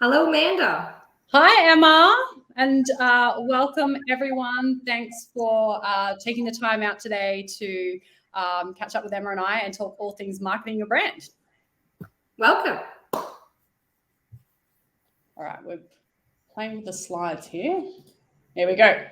Hello, Amanda. Hi, Emma, and welcome everyone. Thanks for taking the time out today to catch up with Emma and I and talk all things marketing your brand. Welcome. All right, we're playing with the slides here. Here we go.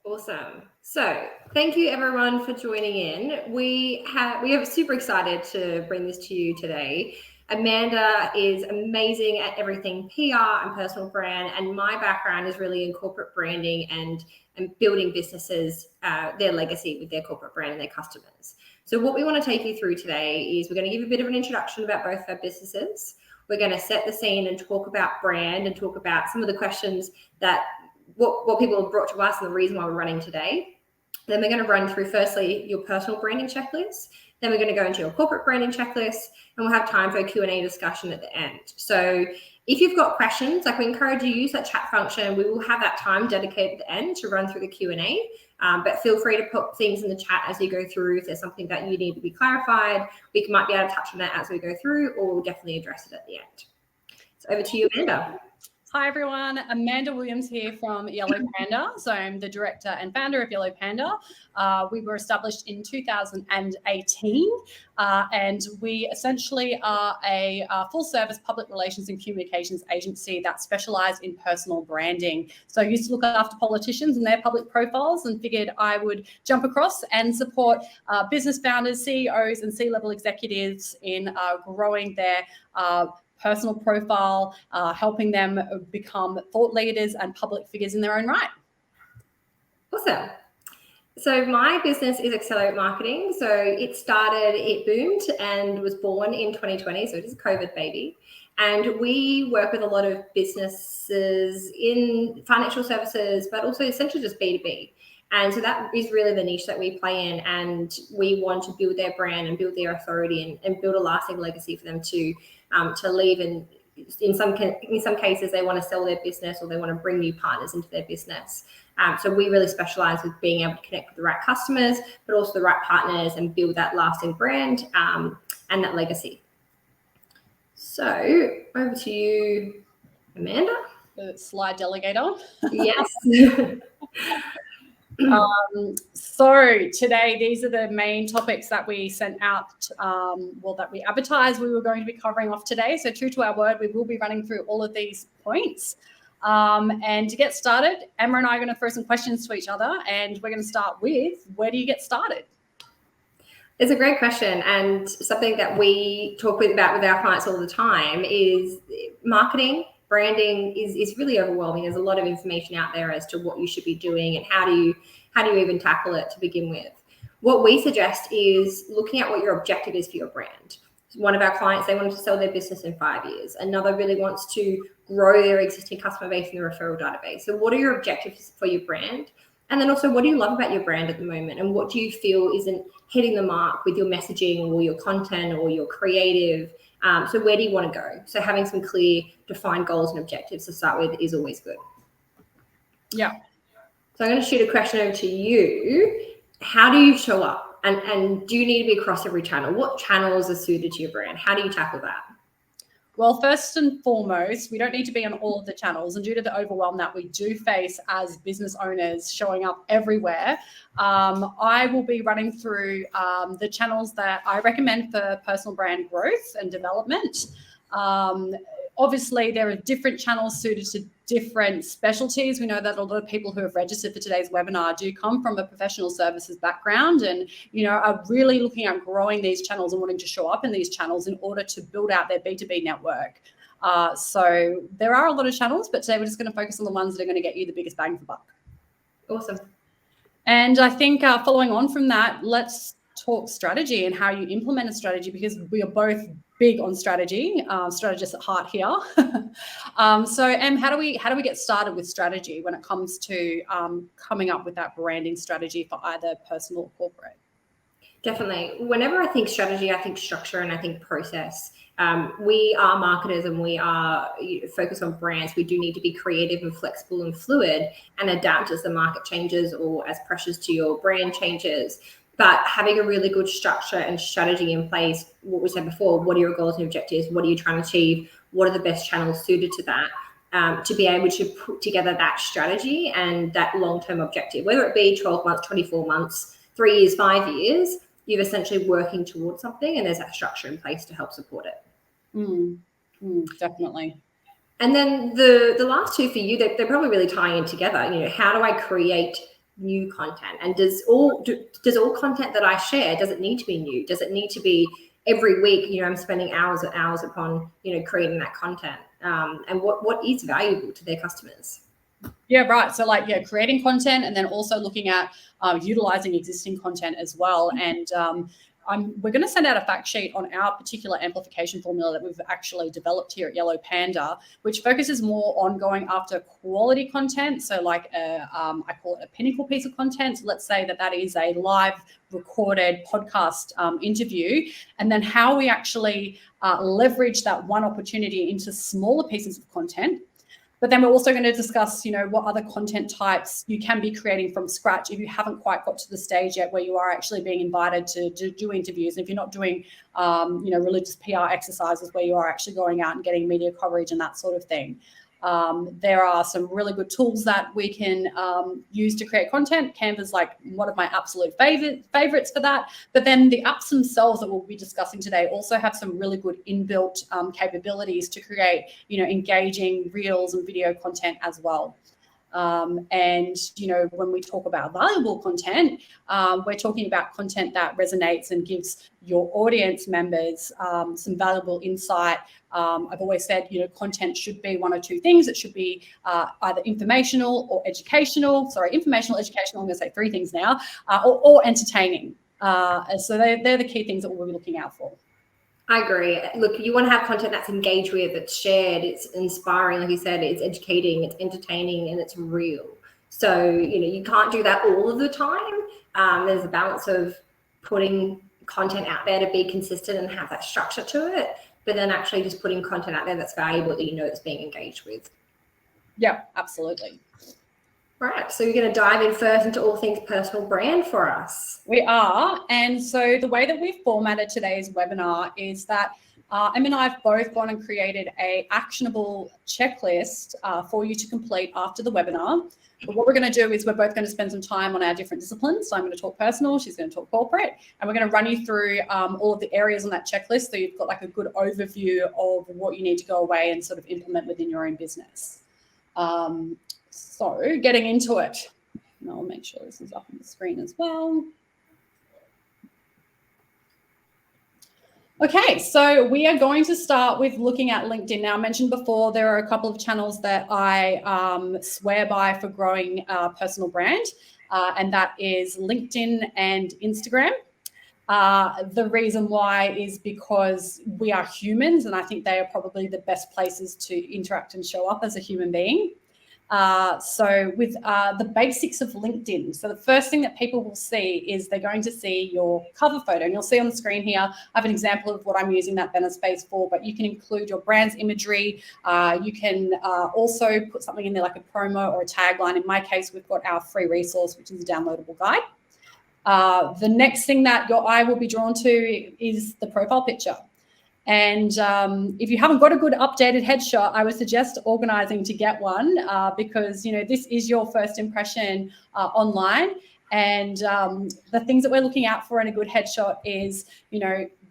Awesome. So thank you everyone for joining in. We are super excited to bring this to you today. Amanda is amazing at everything PR and personal brand, and my background is really in corporate branding and building businesses, their legacy with their corporate brand and their customers. So what we want to take you through today is we're going to give a bit of an introduction about both our businesses. We're going to set the scene and talk about brand and talk about some of the questions that what people have brought to us and the reason why we're running today. Then we're going to run through firstly your personal branding checklist. Then we're going to go into your corporate branding checklist, and we'll have time for a Q&A discussion at the end. So if you've got questions, like we encourage you to use that chat function. We will have that time dedicated at the end to run through the Q&A, but feel free to put things in the chat as you go through. If there's something that you need to be clarified, we might be able to touch on that as we go through, or we'll definitely address it at the end. So over to you, Amanda. Hi everyone, Amanda Williams here from Yellow Panda. So I'm the director and founder of Yellow Panda. We were established in 2018 and we essentially are a full service public relations and communications agency that specializes in personal branding. So I used to look after politicians and their public profiles and figured I would jump across and support business founders, CEOs and C-level executives in growing their personal profile, helping them become thought leaders and public figures in their own right. Awesome. So my business is Accelerate Marketing. So it boomed and was born in 2020. So it is a COVID baby. And we work with a lot of businesses in financial services, but also essentially just B2B. And so that is really the niche that we play in. And we want to build their brand and build their authority and build a lasting legacy for them to leave. And in some cases, they want to sell their business or they want to bring new partners into their business. So we really specialize with being able to connect with the right customers, but also the right partners and build that lasting brand and that legacy. So over to you, Amanda. The slide delegator. Yes. So today, these are the main topics that we sent out, that we advertised we were going to be covering off today. So true to our word, we will be running through all of these points. And to get started, Emma and I are going to throw some questions to each other, and we're going to start with, where do you get started? It's a great question, and something that we talk about with our clients all the time is marketing. Branding is really overwhelming. There's a lot of information out there as to what you should be doing and how do you even tackle it to begin with. What we suggest is looking at what your objective is for your brand. One of our clients, they wanted to sell their business in 5 years. Another really wants to grow their existing customer base in the referral database. So what are your objectives for your brand? And then also, what do you love about your brand at the moment? And what do you feel isn't hitting the mark with your messaging or your content or your creative? So where do you want to go? So having some clear, defined goals and objectives to start with is always good. Yeah. So I'm going to shoot a question over to you. How do you show up? And do you need to be across every channel? What channels are suited to your brand? How do you tackle that? Well, first and foremost, we don't need to be on all of the channels. And due to the overwhelm that we do face as business owners showing up everywhere, I will be running through the channels that I recommend for personal brand growth and development. Obviously, there are different channels suited to different specialties. We know that a lot of people who have registered for today's webinar do come from a professional services background and, are really looking at growing these channels and wanting to show up in these channels in order to build out their B2B network. So there are a lot of channels, but today we're just going to focus on the ones that are going to get you the biggest bang for buck. Awesome. And I think following on from that, let's talk strategy and how you implement a strategy, because we are both big on strategy, strategists at heart here. So, Em, how do we get started with strategy when it comes to coming up with that branding strategy for either personal or corporate? Definitely. Whenever I think strategy, I think structure and I think process. We are marketers and we are focused on brands. We do need to be creative and flexible and fluid and adapt as the market changes or as pressures to your brand changes. but having a really good structure and strategy in place, what we said before, what are your goals and objectives? What are you trying to achieve? What are the best channels suited to that? To be able to put together that strategy and that long-term objective, whether it be 12 months, 24 months, 3 years, 5 years, you're essentially working towards something, and there's that structure in place to help support it. Definitely. And then the last two for you, they're probably really tying in together. How do I create new content? And does all content that I share, does it need to be new? Does it need to be every week? I'm spending hours and hours upon creating that content. And what is valuable to their customers? Yeah, right. So creating content, and then also looking at utilizing existing content as well. And we're going to send out a fact sheet on our particular amplification formula that we've actually developed here at Yellow Panda, which focuses more on going after quality content. So I call it a pinnacle piece of content. So let's say that is a live recorded podcast interview, and then how we actually leverage that one opportunity into smaller pieces of content. But then we're also going to discuss, what other content types you can be creating from scratch if you haven't quite got to the stage yet where you are actually being invited to do interviews. And if you're not doing, religious PR exercises where you are actually going out and getting media coverage and that sort of thing. There are some really good tools that we can use to create content. Canva's one of my absolute favorites for that. But then the apps themselves that we'll be discussing today also have some really good inbuilt capabilities to create, engaging reels and video content as well. And when we talk about valuable content, we're talking about content that resonates and gives your audience members some valuable insight. I've always said, content should be one or two things. It should be either informational or educational. Informational, educational, I'm going to say three things now, or entertaining. So they're the key things that we'll be looking out for. I agree. Look, you want to have content that's engaged with, it's shared, it's inspiring, like you said, it's educating, it's entertaining, and it's real. So, you can't do that all of the time. There's a balance of putting content out there to be consistent and have that structure to it, but then actually just putting content out there that's valuable, that that's being engaged with. Yeah, absolutely. Right, so you're going to dive in first into all things personal brand for us. We are. And so the way that we've formatted today's webinar is that Em and I have both gone and created a actionable checklist for you to complete after the webinar. But what we're going to do is we're both going to spend some time on our different disciplines. So I'm going to talk personal, she's going to talk corporate, and we're going to run you through all of the areas on that checklist so you've got a good overview of what you need to go away and sort of implement within your own business. So getting into it, and I'll make sure this is up on the screen as well. Okay, so we are going to start with looking at LinkedIn. Now, I mentioned before, there are a couple of channels that I swear by for growing personal brand, and that is LinkedIn and Instagram. The reason why is because we are humans, and I think they are probably the best places to interact and show up as a human being. So with the basics of LinkedIn, so the first thing that people will see is they're going to see your cover photo, and you'll see on the screen here, I have an example of what I'm using that banner space for, but you can include your brand's imagery. You can also put something in there like a promo or a tagline. In my case, we've got our free resource, which is a downloadable guide. The next thing that your eye will be drawn to is the profile picture. And if you haven't got a good updated headshot, I would suggest organizing to get one because, this is your first impression online. And the things that we're looking out for in a good headshot is,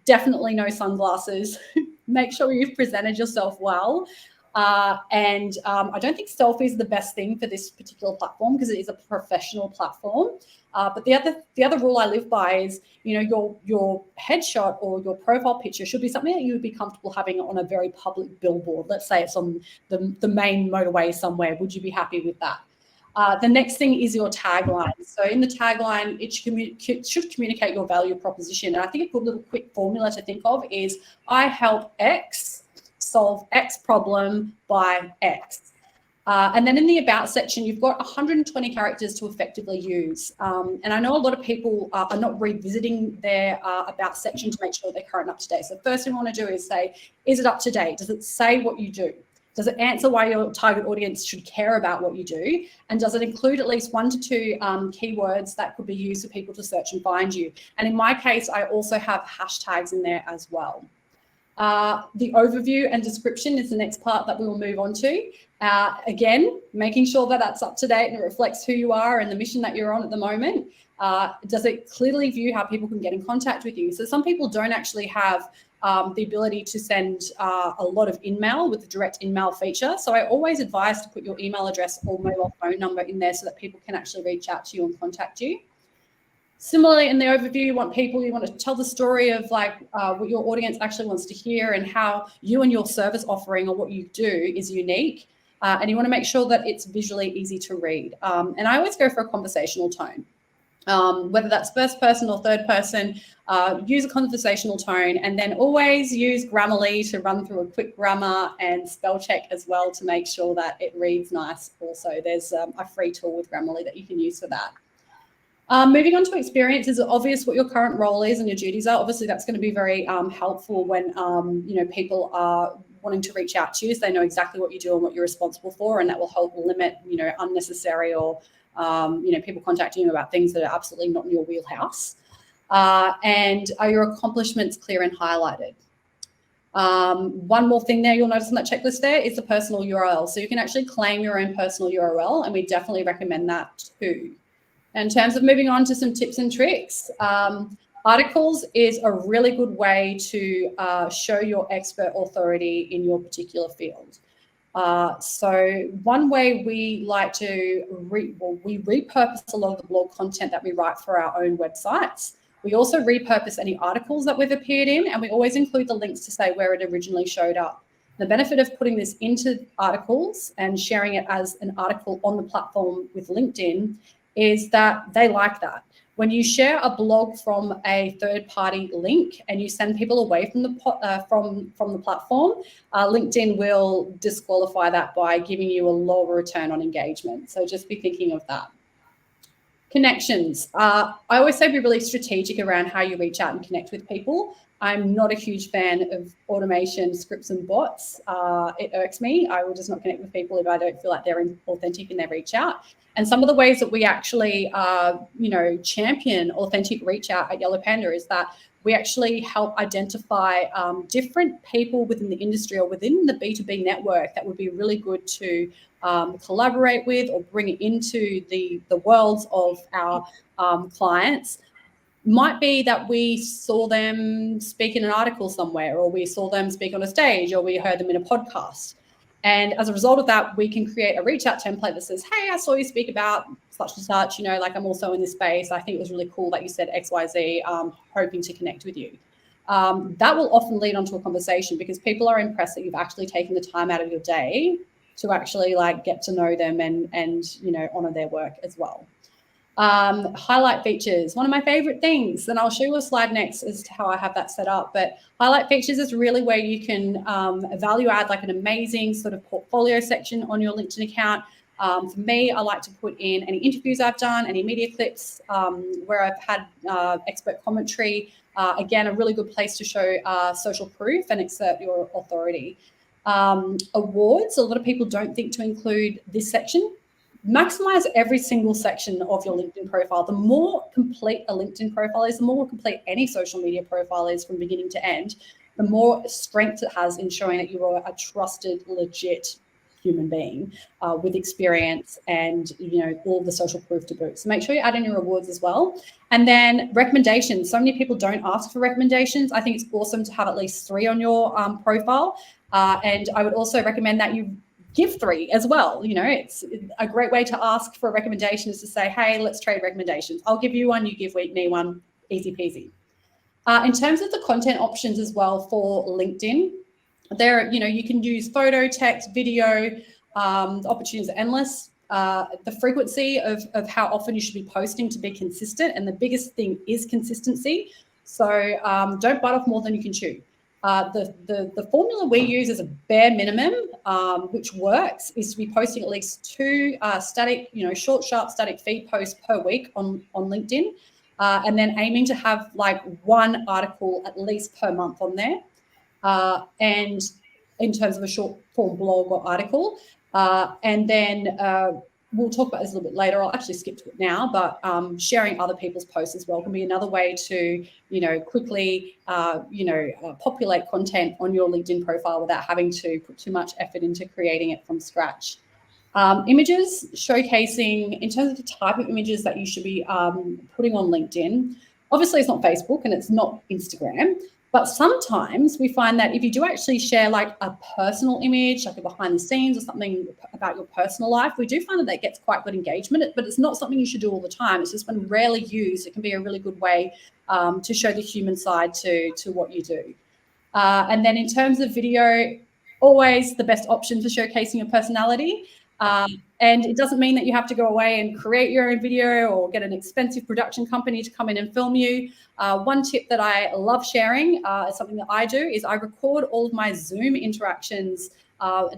definitely no sunglasses. Make sure you've presented yourself well. And I don't think selfies are the best thing for this particular platform because it is a professional platform. But the other rule I live by is, your headshot or your profile picture should be something that you would be comfortable having on a very public billboard. Let's say it's on the main motorway somewhere. Would you be happy with that? The next thing is your tagline. So in the tagline, it should communicate your value proposition. And I think a good little quick formula to think of is I help X solve X problem by X. And then in the about section, you've got 120 characters to effectively use. And I know a lot of people are not revisiting their about section to make sure they're current and up to date. So the first thing we want to do is say, is it up to date? Does it say what you do? Does it answer why your target audience should care about what you do? And does it include at least 1 to 2 keywords that could be used for people to search and find you? And in my case, I also have hashtags in there as well. The overview and description is the next part that we will move on to. Again, making sure that that's up to date and it reflects who you are and the mission that you're on at the moment. Does it clearly view how people can get in contact with you? So some people don't actually have the ability to send a lot of in-mail with the direct in-mail feature. So I always advise to put your email address or mobile phone number in there so that people can actually reach out to you and contact you. Similarly, in the overview, you want to tell the story of what your audience actually wants to hear and how you and your service offering or what you do is unique. And you want to make sure that it's visually easy to read. And I always go for a conversational tone. Whether that's first person or third person, use a conversational tone, and then always use Grammarly to run through a quick grammar and spell check as well to make sure that it reads nice. Also, there's a free tool with Grammarly that you can use for that. Moving on to experience, is it obvious what your current role is and your duties are? Obviously, that's going to be very helpful when people are wanting to reach out to you, so they know exactly what you do and what you're responsible for, and that will help limit unnecessary or people contacting you about things that are absolutely not in your wheelhouse. And are your accomplishments clear and highlighted? One more thing there you'll notice on that checklist there is the personal URL. So you can actually claim your own personal URL, and we definitely recommend that too. In terms of moving on to some tips and tricks, articles is a really good way to show your expert authority in your particular field. So one way we like to, we repurpose a lot of the blog content that we write for our own websites. We also repurpose any articles that we've appeared in, and we always include the links to say where it originally showed up. The benefit of putting this into articles and sharing it as an article on the platform with LinkedIn is that they like that. When you share a blog from a third-party link and you send people away from the platform, LinkedIn will disqualify that by giving you a lower return on engagement. So just be thinking of that. Connections. I always say be really strategic around how you reach out and connect with people. I'm not a huge fan of automation, scripts and bots. It irks me. I will just not connect with people if I don't feel like they're authentic in their reach out. And some of the ways that we actually, champion authentic reach out at Yellow Panda is that we actually help identify different people within the industry or within the B2B network that would be really good to collaborate with or bring into the worlds of our clients. Might be that we saw them speak in an article somewhere, or we saw them speak on a stage, or we heard them in a podcast. And as a result of that, we can create a reach out template that says, hey, I saw you speak about such and such, I'm also in this space. I think it was really cool that you said X, Y, Z, hoping to connect with you. That will often lead onto a conversation because people are impressed that you've actually taken the time out of your day to actually get to know them and honor their work as well. Highlight features, one of my favorite things, and I'll show you a slide next as to how I have that set up, but highlight features is really where you can value add an amazing sort of portfolio section on your LinkedIn account. For me, I like to put in any interviews I've done, any media clips where I've had expert commentary. Again, a really good place to show social proof and exert your authority. Awards, a lot of people don't think to include this section. Maximize every single section of your LinkedIn profile. The more complete a LinkedIn profile is, the more complete any social media profile is from beginning to end, the more strength it has in showing that you are a trusted, legit human being with experience and all the social proof to boot. So make sure you add in your awards as well. And then recommendations. So many people don't ask for recommendations. I think it's awesome to have at least 3 on your profile. And I would also recommend that you give 3 as well. It's a great way to ask for a recommendation is to say, hey, let's trade recommendations. I'll give you one, you give me one, easy peasy. In terms of the content options as well for LinkedIn, there, you can use photo, text, video, the opportunities are endless. The frequency of how often you should be posting to be consistent. And the biggest thing is consistency. So don't bite off more than you can chew. The formula we use as a bare minimum, which works, is to be posting at least 2 static, short, sharp, static feed posts per week on LinkedIn, and then aiming to have 1 article at least per month on there. And in terms of a short form blog or article. And then we'll talk about this a little bit later. I'll actually skip to it now, but sharing other people's posts as well can be another way to, quickly, populate content on your LinkedIn profile without having to put too much effort into creating it from scratch. Images, showcasing in terms of the type of images that you should be putting on LinkedIn. Obviously, it's not Facebook and it's not Instagram, but sometimes we find that if you do actually share like a personal image, like a behind the scenes or something about your personal life, we do find that gets quite good engagement, but it's not something you should do all the time. It's just when rarely used, it can be a really good way to show the human side to what you do. And then in terms of video, always the best option for showcasing your personality. And it doesn't mean that you have to go away and create your own video or get an expensive production company to come in and film you. One tip that I love sharing is something that I do is I record all of my Zoom interactions,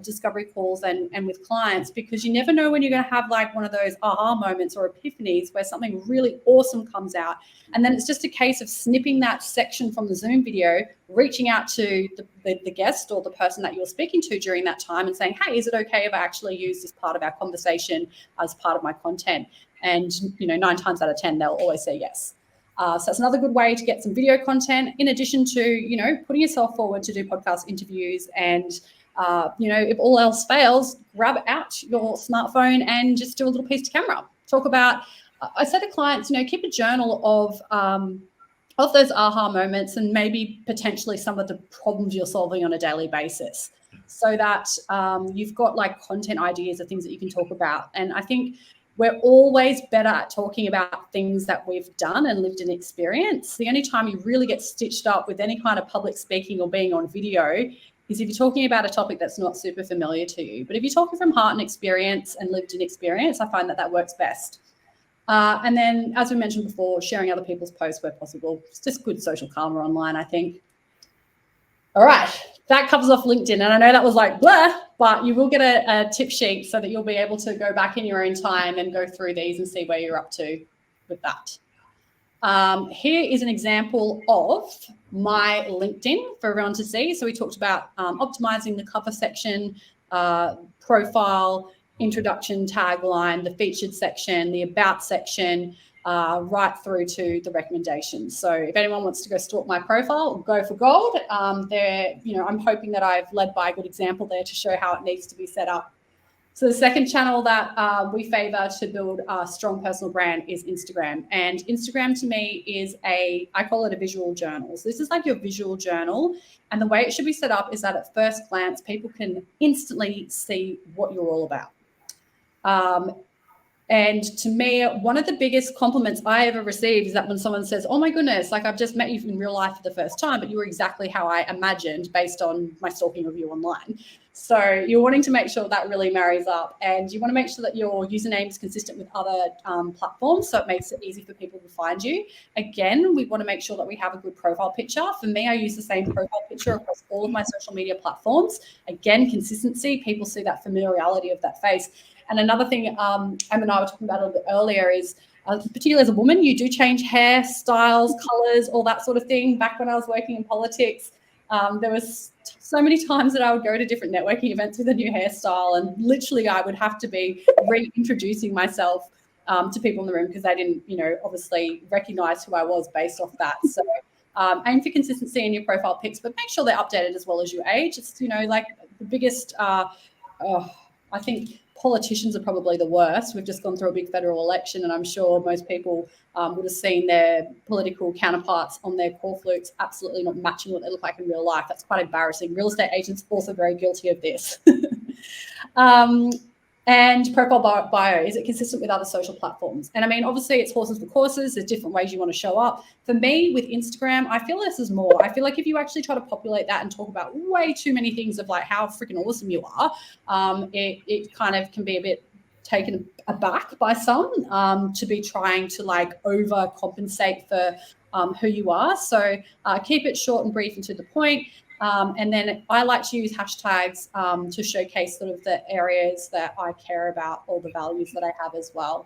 discovery calls and with clients, because you never know when you're going to have like one of those aha moments or epiphanies where something really awesome comes out. And then it's just a case of snipping that section from the Zoom video, reaching out to the guest or the person that you're speaking to during that time and saying, hey, is it okay if I actually use this part of our conversation as part of my content? And, 9 times out of 10, they'll always say yes. So that's another good way to get some video content, in addition to, putting yourself forward to do podcast interviews. And, if all else fails, grab out your smartphone and just do a little piece to camera. Talk about, I say to clients, keep a journal of those aha moments and maybe potentially some of the problems you're solving on a daily basis, so that you've got like content ideas of things that you can talk about. And I think we're always better at talking about things that we've done and lived an experience. The only time you really get stitched up with any kind of public speaking or being on video is if you're talking about a topic that's not super familiar to you. But if you're talking from heart and experience and lived an experience, I find that works best. And then, as we mentioned before, sharing other people's posts where possible. It's just good social karma online, I think. All right, that covers off LinkedIn. And I know that was like blah, but you will get a tip sheet so that you'll be able to go back in your own time and go through these and see where you're up to with that. Here is an example of my LinkedIn for everyone to see. So we talked about optimizing the cover section, profile, introduction, tagline, the featured section, the about section, right through to the recommendations. So if anyone wants to go stalk my profile, go for gold. I'm hoping that I've led by a good example there to show how it needs to be set up. So the second channel that we favor to build a strong personal brand is Instagram. And Instagram to me is I call it a visual journal. So this is like your visual journal. And the way it should be set up is that at first glance, people can instantly see what you're all about. And to me, one of the biggest compliments I ever received is that when someone says, oh my goodness, like I've just met you in real life for the first time, but you were exactly how I imagined based on my stalking of you online. So you're wanting to make sure that really marries up, and you want to make sure that your username is consistent with other platforms, so it makes it easy for people to find you. Again, we want to make sure that we have a good profile picture. For me, I use the same profile picture across all of my social media platforms. Again, consistency, people see that familiarity of that face. And another thing Em and I were talking about a little bit earlier is, particularly as a woman, you do change hair, styles, colours, all that sort of thing. Back when I was working in politics, there was so many times that I would go to different networking events with a new hairstyle, and literally I would have to be reintroducing myself to people in the room because they didn't, obviously recognise who I was based off that. So aim for consistency in your profile pics, but make sure they're updated as well as you age. It's, like the biggest, I think politicians are probably the worst. We've just gone through a big federal election, and I'm sure most people would have seen their political counterparts on their call flukes absolutely not matching what they look like in real life. That's quite embarrassing. Real estate agents also very guilty of this. And profile bio, is it consistent with other social platforms? And I mean, obviously it's horses for courses. There's different ways you want to show up. For me, with Instagram, I feel less is more. I feel like if you actually try to populate that and talk about way too many things of like how freaking awesome you are, it kind of can be a bit taken aback by some to be trying to like overcompensate for who you are. So keep it short and brief and to the point. And then I like to use hashtags to showcase sort of the areas that I care about, or the values that I have as well.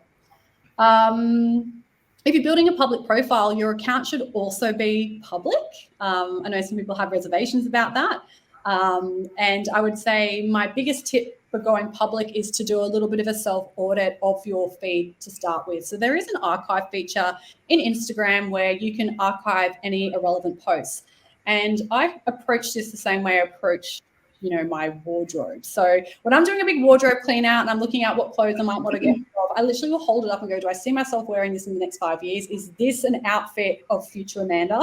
If you're building a public profile, your account should also be public. I know some people have reservations about that. And I would say my biggest tip for going public is to do a little bit of a self-audit of your feed to start with. So there is an archive feature in Instagram where you can archive any irrelevant posts. And I approach this the same way I approach, my wardrobe. So when I'm doing a big wardrobe clean out and I'm looking at what clothes I might want to get rid of, I literally will hold it up and go, do I see myself wearing this in the next 5 years? Is this an outfit of future Amanda?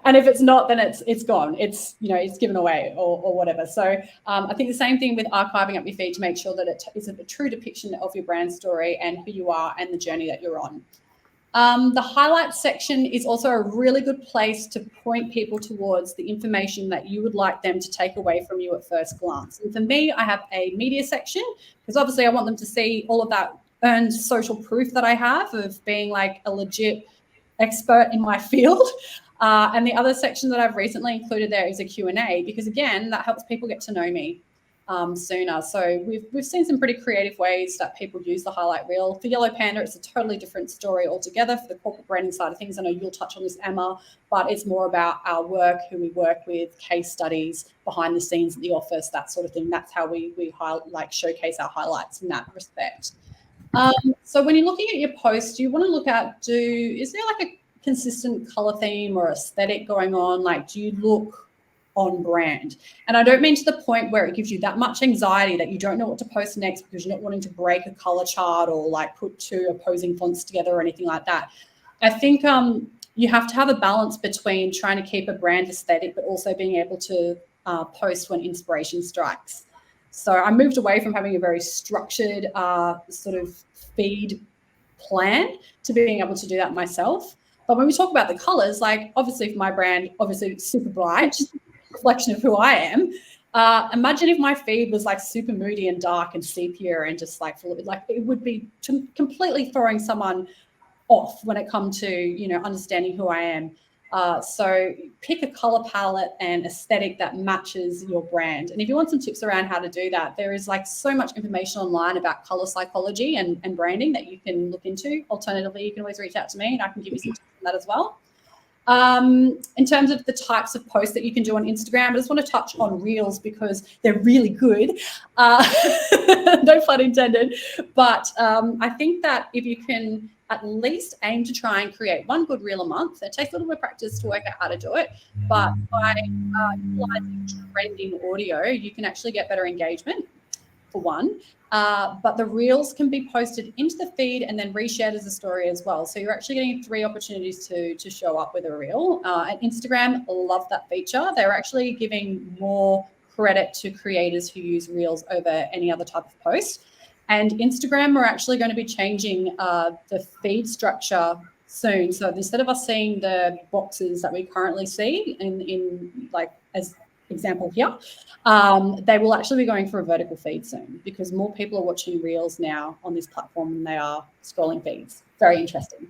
And if it's not, then it's gone. It's given away or whatever. So I think the same thing with archiving up your feed to make sure that it is a true depiction of your brand story and who you are and the journey that you're on. The highlights section is also a really good place to point people towards the information that you would like them to take away from you at first glance. And for me, I have a media section because obviously I want them to see all of that earned social proof that I have of being like a legit expert in my field. And the other section that I've recently included there is a Q&A because, again, that helps people get to know me sooner. So we've seen some pretty creative ways that people use the highlight reel. For Yellow Panda, it's a totally different story altogether. For the corporate branding side of things, I know you'll touch on this, Emma, but it's more about our work, who we work with, case studies, behind the scenes at the office, that sort of thing. That's how we showcase our highlights in that respect. So when you're looking at your post, you want to look at, is there like a consistent color theme or aesthetic going on? Like, do you look on brand? And I don't mean to the point where it gives you that much anxiety that you don't know what to post next because you're not wanting to break a color chart or like put two opposing fonts together or anything like that. I think you have to have a balance between trying to keep a brand aesthetic but also being able to post when inspiration strikes. So I moved away from having a very structured sort of feed plan to being able to do that myself. But when we talk about the colors, like obviously for my brand, obviously it's super bright, reflection of who I am. Imagine if my feed was like super moody and dark and sepia and just like it would be completely throwing someone off when it comes to, understanding who I am. So pick a color palette and aesthetic that matches your brand. And if you want some tips around how to do that, there is like so much information online about color psychology and branding that you can look into. Alternatively, you can always reach out to me and I can give you some tips on that as well. In terms of the types of posts that you can do on Instagram, I just want to touch on Reels because they're really good. No pun intended. But I think that if you can at least aim to try and create one good reel a month. It takes a little bit of practice to work out how to do it, but by utilizing trending audio, you can actually get better engagement, for one. But the reels can be posted into the feed and then reshared as a story as well. So you're actually getting 3 opportunities to show up with a reel. And Instagram love that feature. They're actually giving more credit to creators who use reels over any other type of post. And Instagram are actually going to be changing the feed structure soon. So instead of us seeing the boxes that we currently see in like as example here, they will actually be going for a vertical feed soon because more people are watching reels now on this platform than they are scrolling feeds. Very interesting.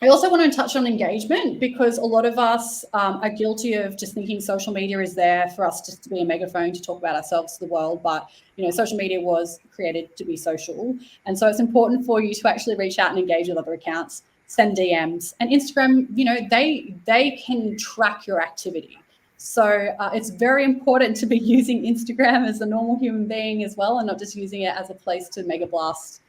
I also want to touch on engagement because a lot of us are guilty of just thinking social media is there for us just to be a megaphone to talk about ourselves to the world. But, social media was created to be social. And so it's important for you to actually reach out and engage with other accounts, send DMs. And Instagram, they can track your activity. So it's very important to be using Instagram as a normal human being as well and not just using it as a place to mega blast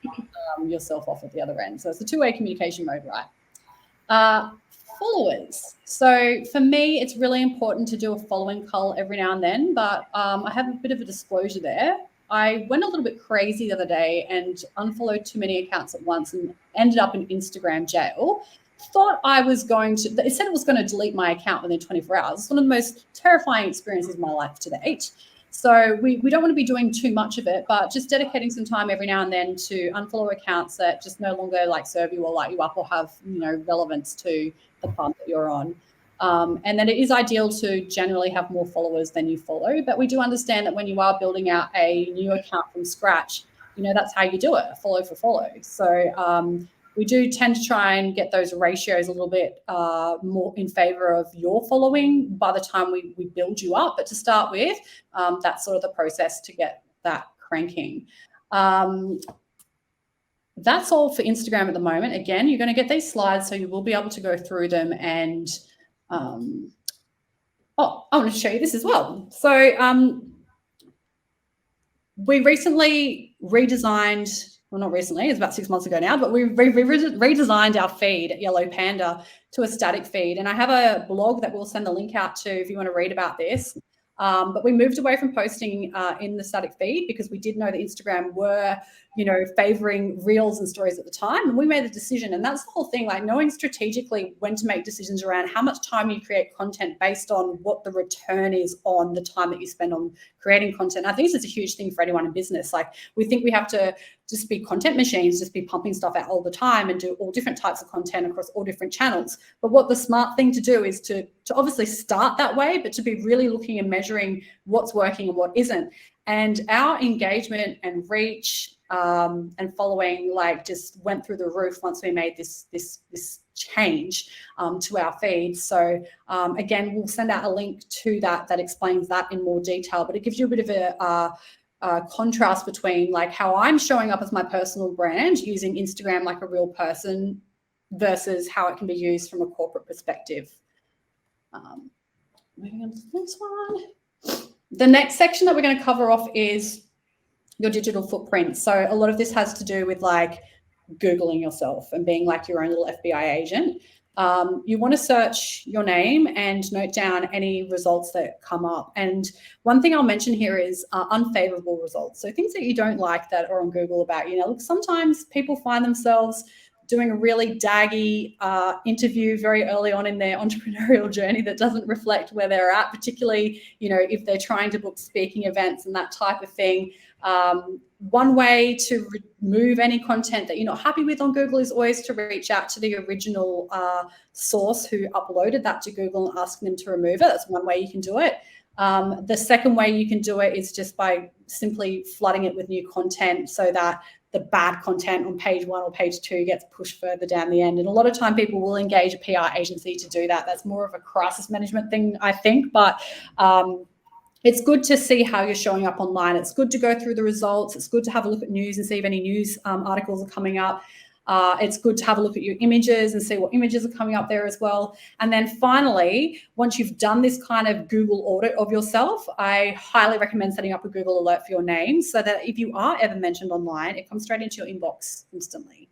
yourself off at the other end. So it's a two-way communication mode, right? Followers. So for me, it's really important to do a following cull every now and then, but I have a bit of a disclosure there. I went a little bit crazy the other day and unfollowed too many accounts at once and ended up in Instagram jail. Thought I was going to, it said it was going to delete my account within 24 hours. It's one of the most terrifying experiences of my life to date. So we don't want to be doing too much of it, but just dedicating some time every now and then to unfollow accounts that just no longer serve you or light you up or have relevance to the path that you're on. And then it is ideal to generally have more followers than you follow, but we do understand that when you are building out a new account from scratch, that's how you do it, follow for follow. So we do tend to try and get those ratios a little bit more in favor of your following by the time we build you up. But to start with, that's sort of the process to get that cranking. That's all for Instagram at the moment. Again, you're going to get these slides, so you will be able to go through them and I want to show you this as well. So we recently redesigned, well, not recently, it was about 6 months ago now, but we redesigned our feed at Yellow Panda to a static feed. And I have a blog that we'll send the link out to if you want to read about this. But we moved away from posting in the static feed because we did know that Instagram were, favoring reels and stories at the time. And we made a decision. And that's the whole thing, like knowing strategically when to make decisions around how much time you create content based on what the return is on the time that you spend on creating content. I think this is a huge thing for anyone in business. Like we think we have to just be content machines, just be pumping stuff out all the time and do all different types of content across all different channels. But what the smart thing to do is to obviously start that way, but to be really looking and measuring what's working and what isn't. And our engagement and reach and following just went through the roof once we made this change to our feed. So again, we'll send out a link to that explains that in more detail, but it gives you a bit of a contrast between how I'm showing up as my personal brand using Instagram like a real person versus how it can be used from a corporate perspective. Moving on to this one. The next section that we're going to cover off is your digital footprint. So a lot of this has to do with Googling yourself and being your own little FBI agent. You want to search your name and note down any results that come up. And one thing I'll mention here is unfavorable results. So things that you don't like that are on Google about you. Sometimes people find themselves doing a really daggy interview very early on in their entrepreneurial journey that doesn't reflect where they're at, particularly, if they're trying to book speaking events and that type of thing. One way to remove any content that you're not happy with on Google is always to reach out to the original source who uploaded that to Google and asking them to remove it. That's one way you can do it. The second way you can do it is just by simply flooding it with new content so that the bad content on page 1 or page 2 gets pushed further down the end. And a lot of time people will engage a PR agency to do that. That's more of a crisis management thing, I think. But it's good to see how you're showing up online. It's good to go through the results. It's good to have a look at news and see if any news articles are coming up. It's good to have a look at your images and see what images are coming up there as well. And then finally, once you've done this kind of Google audit of yourself, I highly recommend setting up a Google alert for your name so that if you are ever mentioned online, it comes straight into your inbox instantly.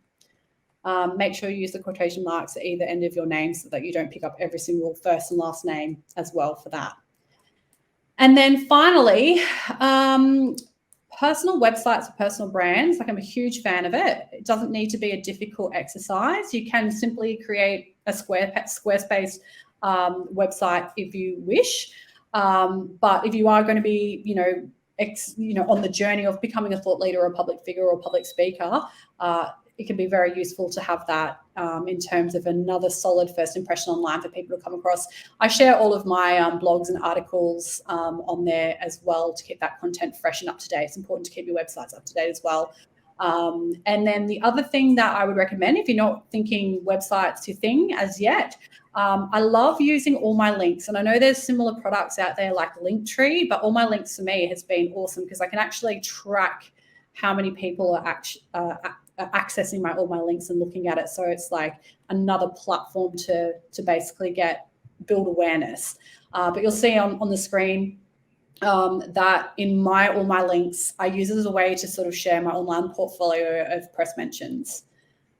Make sure you use the quotation marks at either end of your name so that you don't pick up every single first and last name as well for that. And then finally, personal websites for personal brands. I'm a huge fan of it. It doesn't need to be a difficult exercise. You can simply create a Squarespace website if you wish. But if you are going to be, on the journey of becoming a thought leader or a public figure or a public speaker, it can be very useful to have that in terms of another solid first impression online for people to come across. I share all of my blogs and articles on there as well to keep that content fresh and up to date. It's important to keep your websites up to date as well. And then the other thing that I would recommend, if you're not thinking websites your thing as yet, I love using all my links. And I know there's similar products out there like Linktree, but all my links for me has been awesome because I can actually track how many people are accessing all my links and looking at it. So it's another platform to basically build awareness. But you'll see on the screen that in all my links, I use it as a way to sort of share my online portfolio of press mentions.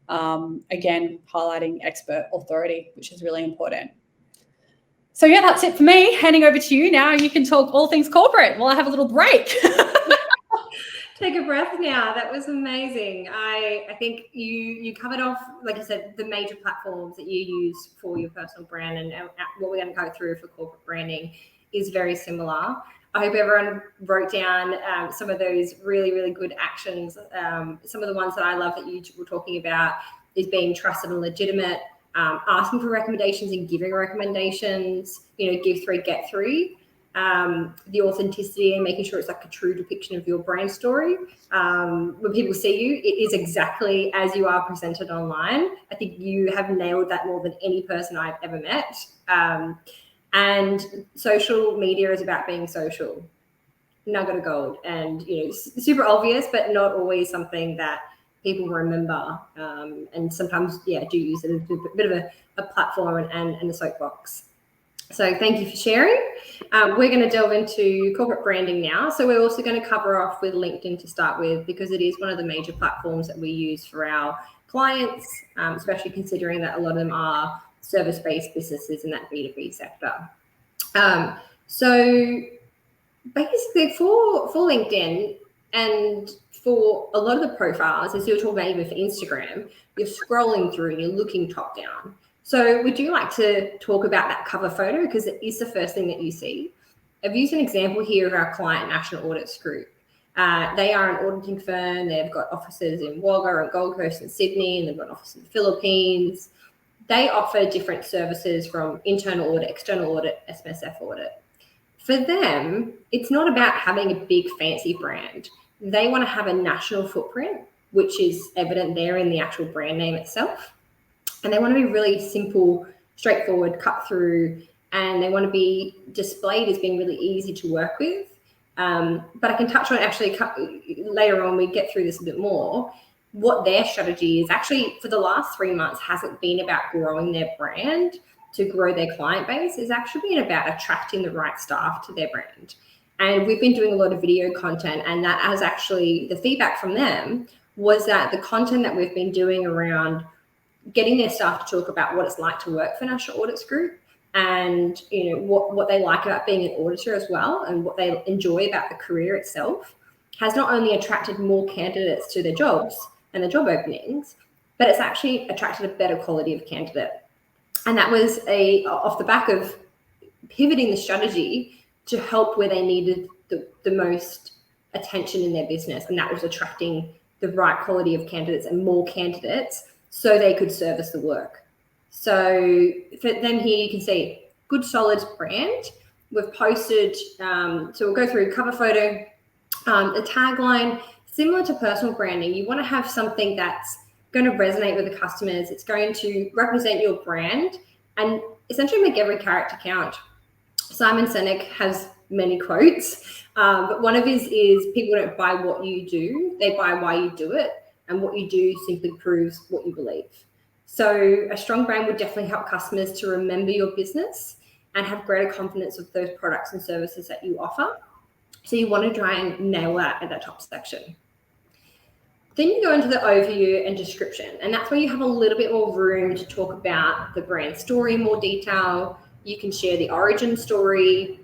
Again, highlighting expert authority, which is really important. So yeah, that's it for me. Handing over to you now. You can talk all things corporate while I have a little break. Take a breath now. That was amazing. I think you covered off, like you said, the major platforms that you use for your personal brand, and what we're going to go through for corporate branding is very similar. I hope everyone wrote down some of those really, really good actions. Some of the ones that I love that you were talking about is being trusted and legitimate, asking for recommendations and giving recommendations, give 3, get 3. The authenticity and making sure it's a true depiction of your brand story. When people see you, it is exactly as you are presented online. I think you have nailed that more than any person I've ever met. And social media is about being social. Nugget of gold, and super obvious, but not always something that people remember. And sometimes, do use it as a bit of a platform and a soapbox. So thank you for sharing. We're going to delve into corporate branding now. So we're also going to cover off with LinkedIn to start with, because it is one of the major platforms that we use for our clients, especially considering that a lot of them are service-based businesses in that B2B sector. So basically for LinkedIn and for a lot of the profiles, as you're talking about even for Instagram, you're scrolling through and you're looking top down. So would you like to talk about that cover photo, because it is the first thing that you see? I've used an example here of our client, National Audits Group. They are an auditing firm. They've got offices in Wagga and Gold Coast and Sydney, and they've got offices in the Philippines. They offer different services from internal audit, external audit, SMSF audit. For them, it's not about having a big fancy brand. They want to have a national footprint, which is evident there in the actual brand name itself. And they want to be really simple, straightforward, cut through, and they want to be displayed as being really easy to work with. But I can touch on actually later on, we get through this a bit more, what their strategy is actually for the last 3 months hasn't been about growing their brand to grow their client base. It's actually been about attracting the right staff to their brand. And we've been doing a lot of video content, and that has actually, the feedback from them was that the content that we've been doing around getting their staff to talk about what it's like to work for National Audits Group, and what they like about being an auditor as well, and what they enjoy about the career itself, has not only attracted more candidates to their jobs and the job openings, but it's actually attracted a better quality of candidate. And that was off the back of pivoting the strategy to help where they needed the most attention in their business, and that was attracting the right quality of candidates and more candidates so they could service the work. So for them here, you can see good solid brand. We've posted, so we'll go through cover photo, the tagline, similar to personal branding. You want to have something that's going to resonate with the customers. It's going to represent your brand and essentially make every character count. Simon Sinek has many quotes, but one of his is, people don't buy what you do, they buy why you do it, and what you do simply proves what you believe. So a strong brand would definitely help customers to remember your business and have greater confidence of those products and services that you offer. So you want to try and nail that at that top section. Then you go into the overview and description, and that's where you have a little bit more room to talk about the brand story in more detail. You can share the origin story,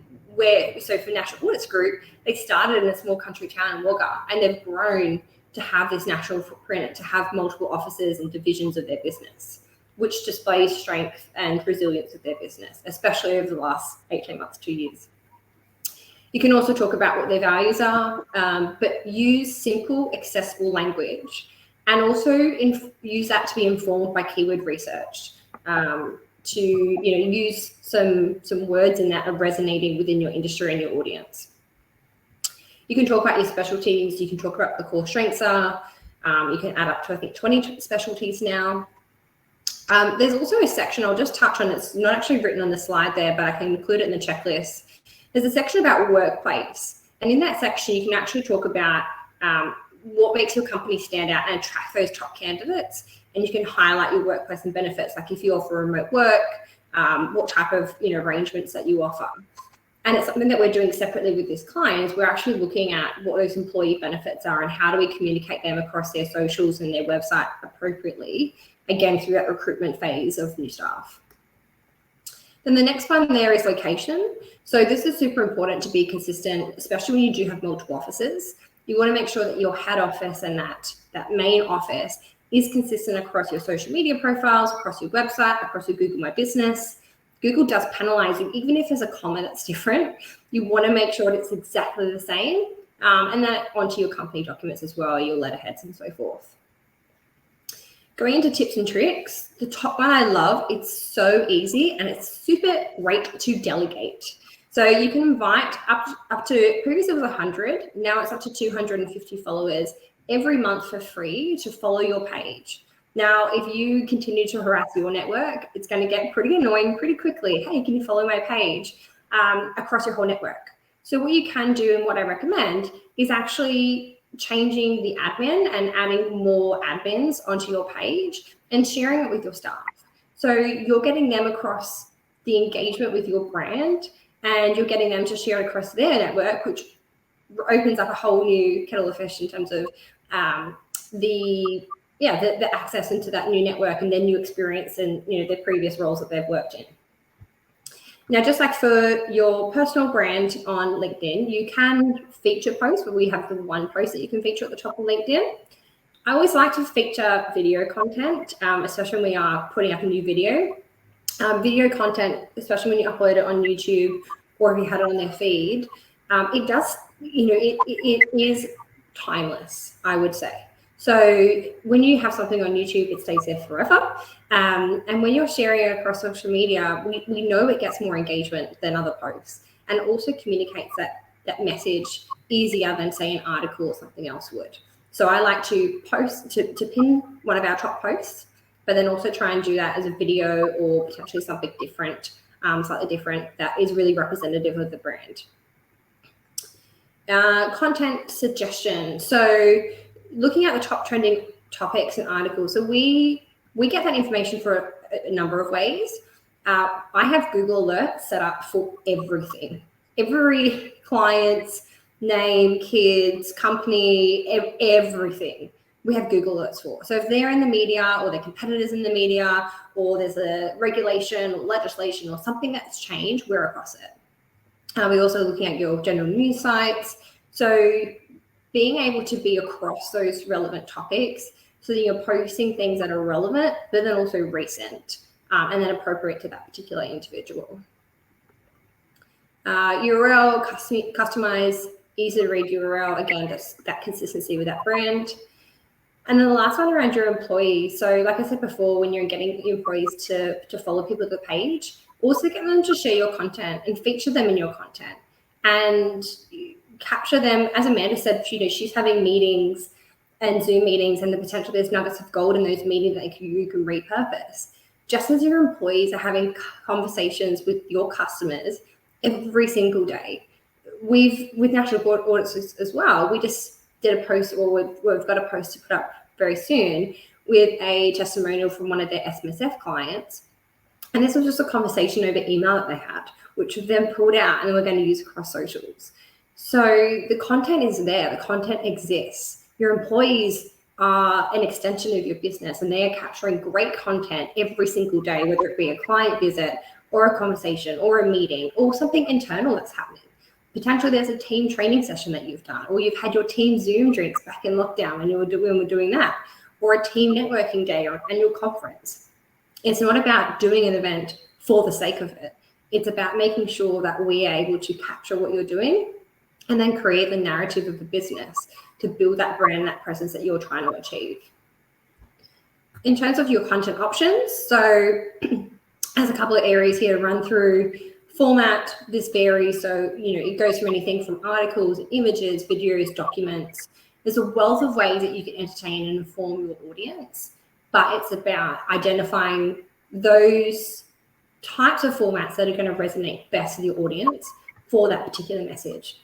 so for National Audits Group, they started in a small country town in Wagga, and they've grown to have this national footprint, to have multiple offices and divisions of their business, which displays strength and resilience of their business, especially over the last 18 months, 2 years. You can also talk about what their values are, but use simple, accessible language, and also use that to be informed by keyword research, to use some words in that are resonating within your industry and your audience. You can talk about your specialties. You can talk about what the core strengths are. You can add up to, I think, 20 specialties now. There's also a section I'll just touch on. It's not actually written on the slide there, but I can include it in the checklist. There's a section about workplace. And in that section, you can actually talk about what makes your company stand out and attract those top candidates. And you can highlight your workplace and benefits, like if you offer remote work, what type of arrangements that you offer. And it's something that we're doing separately with this client, is we're actually looking at what those employee benefits are and how do we communicate them across their socials and their website appropriately, again, through that recruitment phase of new staff. Then the next one there is location. So this is super important to be consistent, especially when you do have multiple offices. You want to make sure that your head office and that main office is consistent across your social media profiles, across your website, across your Google My Business. Google does penalize you, even if there's a comma that's different. You want to make sure it's exactly the same, and then onto your company documents as well, your letterheads and so forth. Going into tips and tricks, the top one I love. It's so easy and it's super great to delegate. So you can invite up to, previously it was 100, now it's up to 250 followers every month for free to follow your page. Now, if you continue to harass your network, it's going to get pretty annoying pretty quickly. Hey, can you follow my page across your whole network? So what you can do, and what I recommend, is actually changing the admin and adding more admins onto your page and sharing it with your staff. So you're getting them across the engagement with your brand, and you're getting them to share it across their network, which opens up a whole new kettle of fish in terms of the access into that new network and their new experience and their previous roles that they've worked in. Now, just like for your personal brand on LinkedIn, you can feature posts, but we have the one post that you can feature at the top of LinkedIn. I always like to feature video content, especially when we are putting up a new video. Video content, especially when you upload it on YouTube or if you had it on their feed, it does, it is timeless, I would say. So when you have something on YouTube, it stays there forever. And when you're sharing it across social media, we know it gets more engagement than other posts, and also communicates that message easier than, say, an article or something else would. So I like to post, to pin one of our top posts, but then also try and do that as a video or potentially something different, slightly different, that is really representative of the brand. Content suggestion. So looking at the top trending topics and articles. So we get that information for a number of ways. I have Google Alerts set up for everything. Every client's name, kids, company, everything we have Google Alerts for. So if they're in the media or their competitors in the media, or there's a regulation or legislation or something that's changed, we're across it. We're also looking at your general news sites. So being able to be across those relevant topics so that you're posting things that are relevant, but then also recent and then appropriate to that particular individual. URL, customize, easy to read URL, again, just that consistency with that brand. And then the last one around your employees. So like I said before, when you're getting employees to follow people to the page, also get them to share your content and feature them in your content and capture them. As Amanda said, she's having meetings and Zoom meetings, and the potential there's nuggets of gold in those meetings that you can repurpose. Just as your employees are having conversations with your customers every single day. With national board audits as well, we just did a post, or we've got a post to put up very soon with a testimonial from one of their SMSF clients. And this was just a conversation over email that they had, which was then pulled out and then we're going to use across socials. So the content is there, the content exists. Your employees are an extension of your business, and they are capturing great content every single day, whether it be a client visit or a conversation or a meeting or something internal that's happening. Potentially there's a team training session that you've done, or you've had your team Zoom drinks back in lockdown and we're doing that, or a team networking day or annual conference. It's not about doing an event for the sake of it. It's about making sure that we are able to capture what you're doing and then create the narrative of the business to build that brand, that presence that you're trying to achieve. In terms of your content options, so there's a couple of areas here to run through. Format, this varies. So, it goes from anything from articles, images, videos, documents. There's a wealth of ways that you can entertain and inform your audience, but it's about identifying those types of formats that are going to resonate best with your audience for that particular message.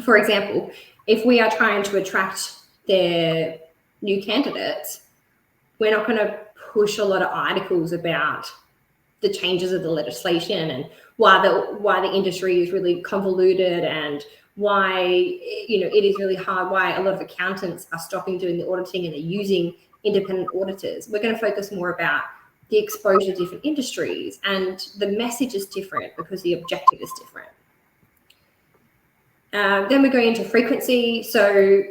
For example, if we are trying to attract their new candidates, we're not going to push a lot of articles about the changes of the legislation and why the industry is really convoluted and why it is really hard, why a lot of accountants are stopping doing the auditing and they're using independent auditors. We're going to focus more about the exposure to different industries, and the message is different because the objective is different. Then we're going into frequency. So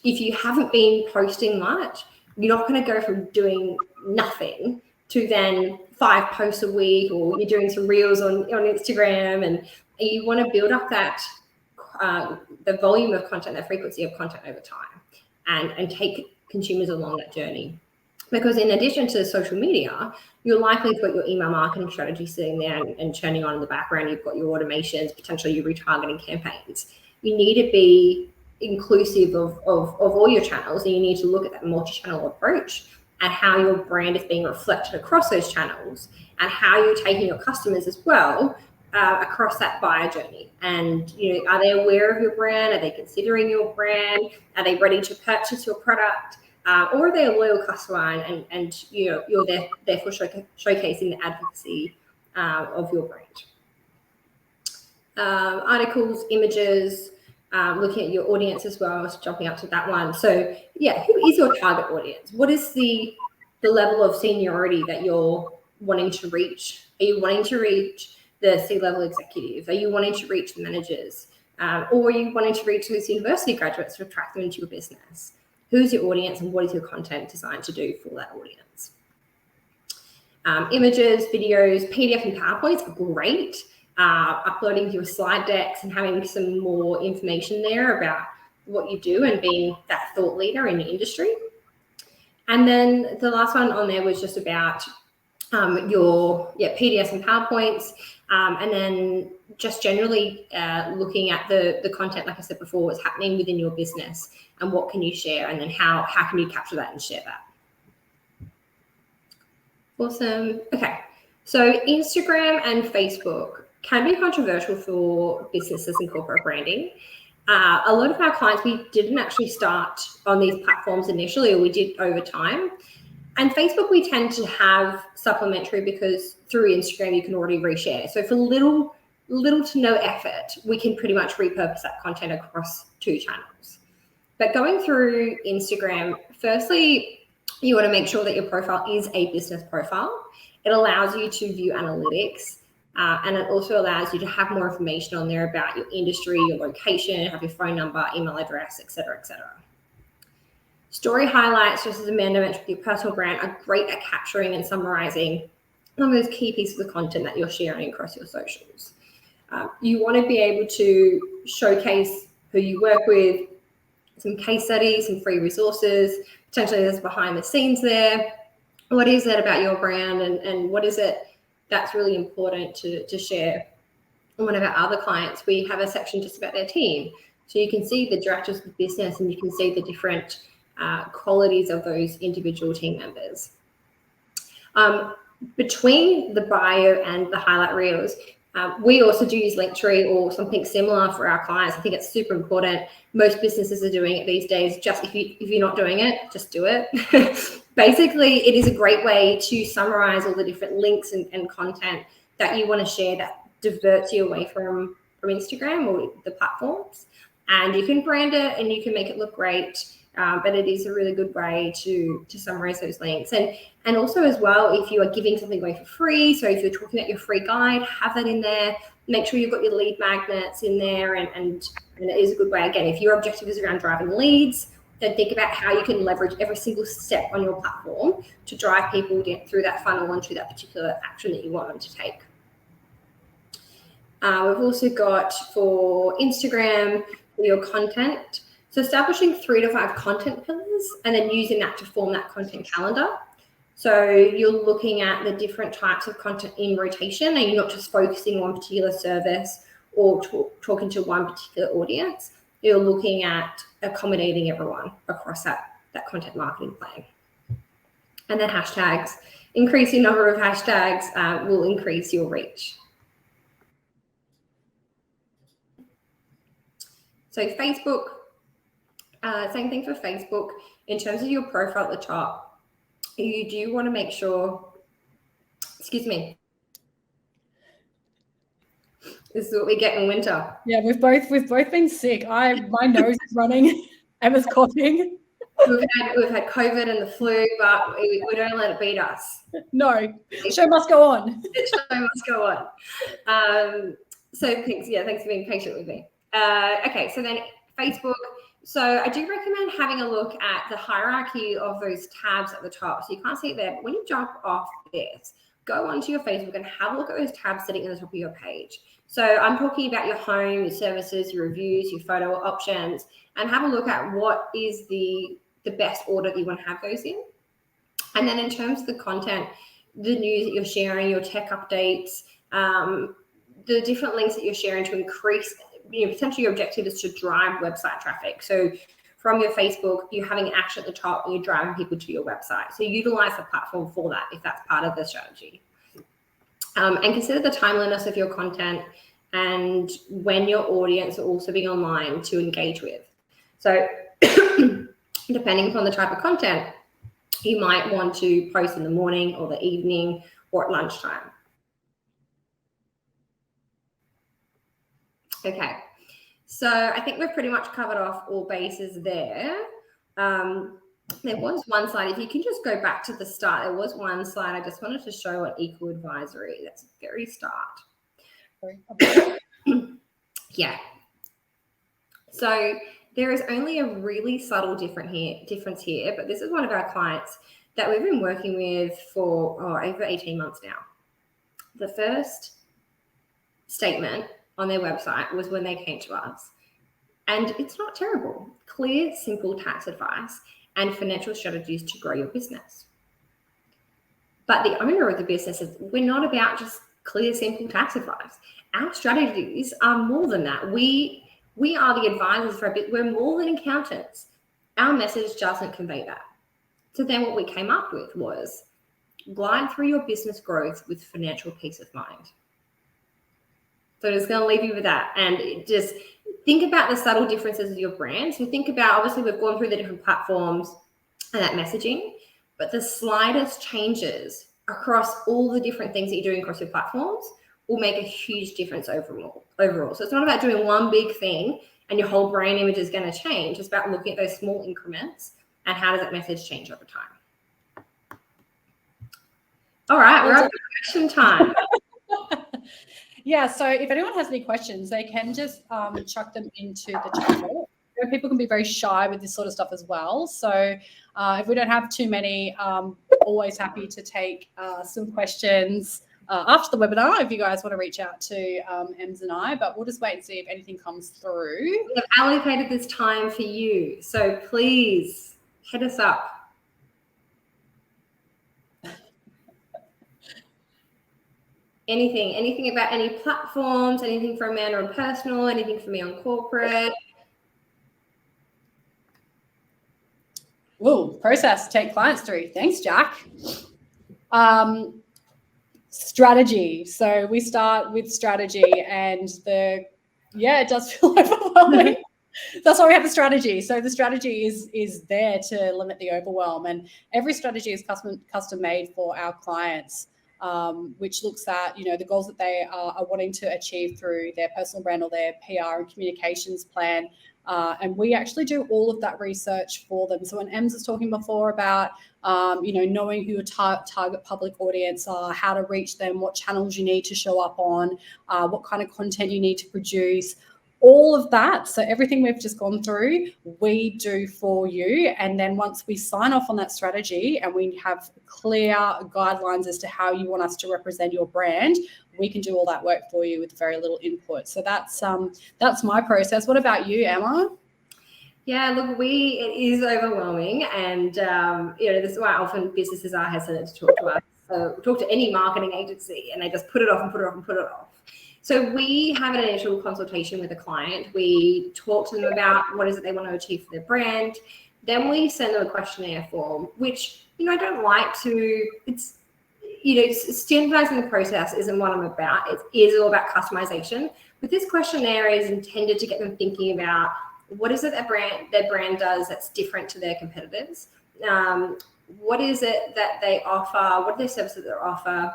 if you haven't been posting much, you're not going to go from doing nothing to then 5 posts a week, or you're doing some reels on Instagram, and you want to build up that the volume of content, that frequency of content over time, and take consumers along that journey. Because in addition to social media, you're likely to put your email marketing strategy sitting there and churning on in the background. You've got your automations, potentially your retargeting campaigns. You need to be inclusive of all your channels, and you need to look at that multi-channel approach and how your brand is being reflected across those channels, and how you're taking your customers as well across that buyer journey. And are they aware of your brand? Are they considering your brand? Are they ready to purchase your product? Or are they a loyal customer and you're therefore showcasing the advocacy of your brand. Articles, images, looking at your audience as well, so jumping up to that one. So yeah, who is your target audience? What is the level of seniority that you're wanting to reach? Are you wanting to reach the C-level executives? Are you wanting to reach the managers? Or are you wanting to reach those university graduates to attract them into your business? Who's your audience and what is your content designed to do for that audience? Images, videos, PDF and PowerPoints are great. Uploading your slide decks and having some more information there about what you do and being that thought leader in the industry. And then the last one on there was just about your PDFs and PowerPoints, and then just generally looking at the content, like I said before, what's happening within your business and what can you share, and then how can you capture that and share that. Awesome. Okay, so Instagram and Facebook can be controversial for businesses and corporate branding. A lot of our clients, we didn't actually start on these platforms initially, or we did over time. And Facebook, we tend to have supplementary because through Instagram, you can already reshare. So for little to no effort, we can pretty much repurpose that content across 2 channels. But going through Instagram, firstly, you want to make sure that your profile is a business profile. It allows you to view analytics, and it also allows you to have more information on there about your industry, your location, have your phone number, email address, etc., etc. Story highlights, just as Amanda mentioned, with your personal brand, are great at capturing and summarizing some of those key pieces of content that you're sharing across your socials. You want to be able to showcase who you work with, some case studies, some free resources, potentially there's behind the scenes there. What is it about your brand, and what is it that's really important to share? One of our other clients, we have a section just about their team. So you can see the directors of the business and you can see the different qualities of those individual team members. Between the bio and the highlight reels, we also do use Linktree or something similar for our clients. I think it's super important. Most businesses are doing it these days. Just if you're not doing it, just do it. Basically, it is a great way to summarize all the different links and content that you want to share that diverts you away from Instagram or the platforms. And you can brand it and you can make it look great. But it is a really good way to summarize those links. And also as well, if you are giving something away for free, so if you're talking about your free guide, have that in there. Make sure you've got your lead magnets in there, and it is a good way. Again, if your objective is around driving leads, then think about how you can leverage every single step on your platform to drive people through that funnel onto that particular action that you want them to take. We've also got for Instagram, for your content, so establishing 3 to 5 content pillars and then using that to form that content calendar. So you're looking at the different types of content in rotation, and you're not just focusing on one particular service or talking to one particular audience. You're looking at accommodating everyone across that content marketing plan. And then hashtags. Increasing number of hashtags will increase your reach. So Facebook, same thing for Facebook. In terms of your profile at the top, you do want to make sure, excuse me, this is what we get in winter. Yeah, we've both been sick. My nose is running. Emma's coughing. We've had COVID and the flu, but we don't let it beat us. No, show must go on. The show must go on. So thanks for being patient with me. Okay, so then Facebook. So I do recommend having a look at the hierarchy of those tabs at the top. So you can't see it there, but when you jump off this, go onto your Facebook and have a look at those tabs sitting at the top of your page. So I'm talking about your home, your services, your reviews, your photo options, and have a look at what is the best order that you want to have those in. And then in terms of the content, the news that you're sharing, your tech updates, the different links that you're sharing to increase, potentially your objective is to drive website traffic. So from your Facebook, you're having action at the top and you're driving people to your website. So utilize the platform for that if that's part of the strategy. And consider the timeliness of your content and when your audience will also be online to engage with. So depending upon the type of content, you might want to post in the morning or the evening or at lunchtime. Okay. So I think we've pretty much covered off all bases there. There was one slide. If you can just go back to the start, there was one slide I just wanted to show on equal advisory. That's the very start. Yeah. So there is only a really subtle difference here, but this is one of our clients that we've been working with for over 18 months now. The first statement on their website was when they came to us. And it's not terrible. Clear, simple tax advice and financial strategies to grow your business. But the owner of the business is, we're not about just clear, simple tax advice. Our strategies are more than that. We are the advisors for a bit. We're more than accountants. Our message doesn't convey that. So then what we came up with was glide through your business growth with financial peace of mind. So I'm just going to leave you with that. And just think about the subtle differences of your brand. So think about, obviously we've gone through the different platforms and that messaging, but the slightest changes across all the different things that you're doing across your platforms will make a huge difference overall. So it's not about doing one big thing and your whole brand image is going to change. It's about looking at those small increments and how does that message change over time. All right, we're up to question time. Yeah, so if anyone has any questions, they can just chuck them into the chat. People can be very shy with this sort of stuff as well. So if we don't have too many, always happy to take some questions after the webinar if you guys want to reach out to Ems and I, but we'll just wait and see if anything comes through. We have allocated this time for you, so please hit us up. Anything about any platforms, anything for Amanda on personal, anything for me on corporate. Ooh, process, take clients through. Thanks, Jack. Strategy. So we start with strategy and it does feel overwhelming. That's why we have the strategy. So the strategy is there to limit the overwhelm, and every strategy is custom made for our clients. Which looks at, the goals that they are wanting to achieve through their personal brand or their PR and communications plan. And we actually do all of that research for them. So when Ems was talking before about, knowing who your target public audience are, how to reach them, what channels you need to show up on, what kind of content you need to produce, all of that. So everything we've just gone through, we do for you. And then once we sign off on that strategy and we have clear guidelines as to how you want us to represent your brand, we can do all that work for you with very little input. So that's my process. What about you, Emma? Yeah, look, it is overwhelming. And, this is why often businesses are hesitant to talk to us. So talk to any marketing agency and they just put it off and put it off and put it off. So we have an initial consultation with a client. We talk to them about what is it they want to achieve for their brand. Then we send them a questionnaire form, which, I don't like to, it's, standardizing the process isn't what I'm about. It is all about customization. But this questionnaire is intended to get them thinking about what is it their brand does that's different to their competitors? What is it that they offer? What are their services that they offer?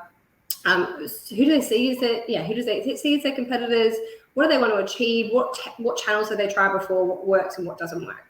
Who do they see as their competitors? What do they want to achieve? What channels do they try before? What works and what doesn't work?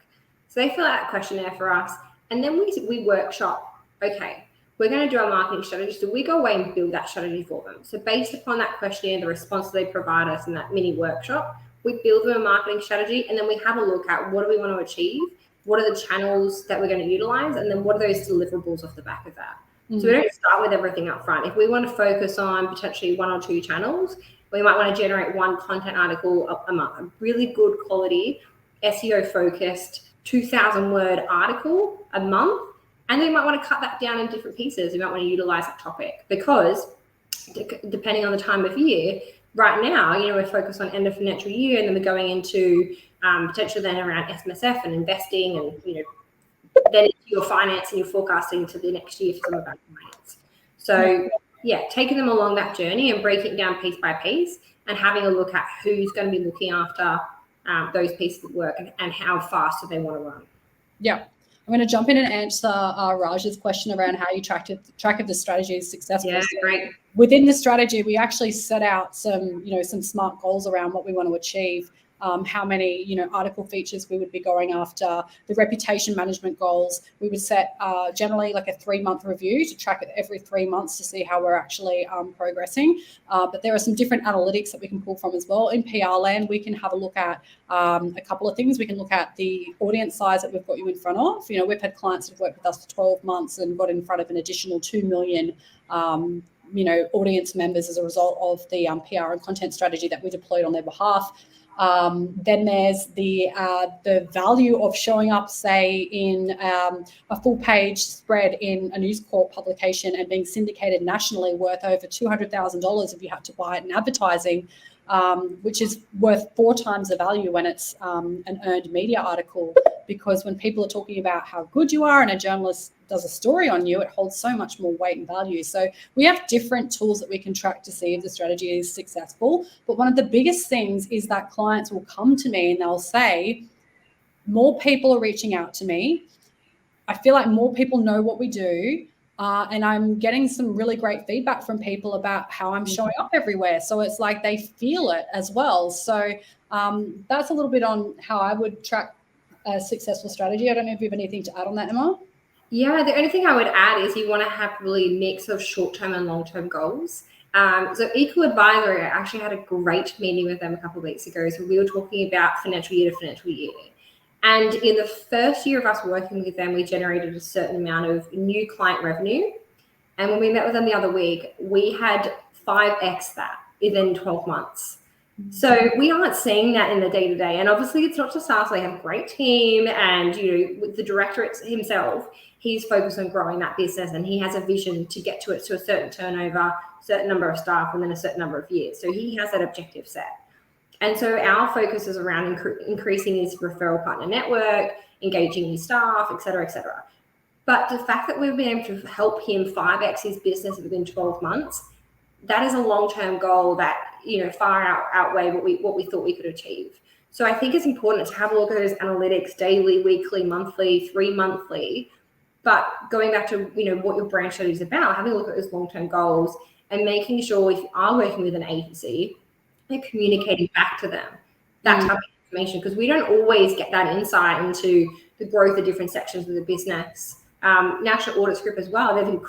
So they fill out a questionnaire for us, and then we workshop. Okay, we're going to do our marketing strategy. So we go away and build that strategy for them. So based upon that questionnaire, the response they provide us in that mini workshop, we build them a marketing strategy, and then we have a look at what do we want to achieve, what are the channels that we're going to utilize, and then what are those deliverables off the back of that. So we don't start with everything up front. If we want to focus on potentially 1 or 2 channels, we might want to generate 1 content article a month, a really good quality, SEO focused, 2,000 word article a month. And then we might want to cut that down in different pieces. We might want to utilize that topic because depending on the time of year, right now, we're focused on end of financial year, and then we're going into potentially then around SMSF and investing and, then into your finance and your forecasting to the next year for some of our clients. So taking them along that journey and breaking it down piece by piece and having a look at who's going to be looking after those pieces of work and how fast do they want to run. Yeah. I'm going to jump in and answer Raj's question around how you track if the strategy is successful. Yeah, great. Within the strategy, we actually set out some smart goals around what we want to achieve. How many, article features we would be going after, the reputation management goals. We would set generally like a 3-month review to track it every 3 months to see how we're actually progressing. But there are some different analytics that we can pull from as well. In PR land, we can have a look at a couple of things. We can look at the audience size that we've got you in front of. We've had clients that have worked with us for 12 months and got in front of an additional 2 million audience members as a result of the PR and content strategy that we deployed on their behalf. Then there's the value of showing up, say, in a full page spread in a News Corp publication and being syndicated nationally, worth over $200,000 if you had to buy it in advertising, which is worth 4 times the value when it's an earned media article. Because when people are talking about how good you are and a journalist does a story on you, it holds so much more weight and value. So we have different tools that we can track to see if the strategy is successful. But one of the biggest things is that clients will come to me and they'll say, more people are reaching out to me. I feel like more people know what we do. And I'm getting some really great feedback from people about how I'm showing up everywhere. So it's like they feel it as well. So that's a little bit on how I would track a successful strategy. I don't know if you have anything to add on that, Emma. Yeah, the only thing I would add is you want to have really a mix of short-term and long-term goals. So Equal Advisory, I actually had a great meeting with them a couple of weeks ago. So we were talking about financial year to financial year. And in the first year of us working with them, we generated a certain amount of new client revenue. And when we met with them the other week, we had 5x that within 12 months. So we aren't seeing that in the day-to-day. And obviously it's not just us. They have a great team, and with the director himself, he's focused on growing that business, and he has a vision to get to it to a certain turnover, certain number of staff, and then a certain number of years. So he has that objective set. And so our focus is around increasing his referral partner network, engaging his staff, et cetera, et cetera. But the fact that we've been able to help him 5x his business within 12 months, that is a long-term goal that far outweigh what we thought we could achieve. So I think it's important to have a look at those analytics daily, weekly, monthly, 3-monthly. But going back to what your brand strategy is about, having a look at those long-term goals and making sure if you are working with an agency, you're communicating back to them that type of information, because we don't always get that insight into the growth of different sections of the business. National Audit Group as well, they've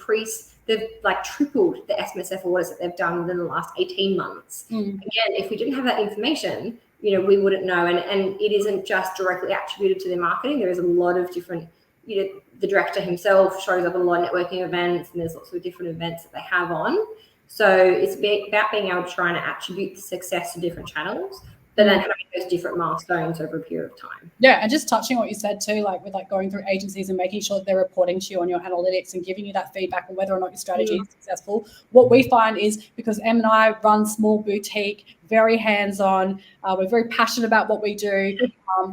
tripled the SMSF audits that they've done within the last 18 months. Again, if we didn't have that information, we wouldn't know. And it isn't just directly attributed to their marketing. There is a lot of different, the director himself shows up at a lot of networking events, and there's lots of different events that they have on. So it's about being able to try and attribute the success to different channels, but then having those different milestones over a period of time. Yeah, and just touching on what you said too, like with going through agencies and making sure that they're reporting to you on your analytics and giving you that feedback on whether or not your strategy is successful. What we find is, because Em and I run small boutique, very hands-on, we're very passionate about what we do.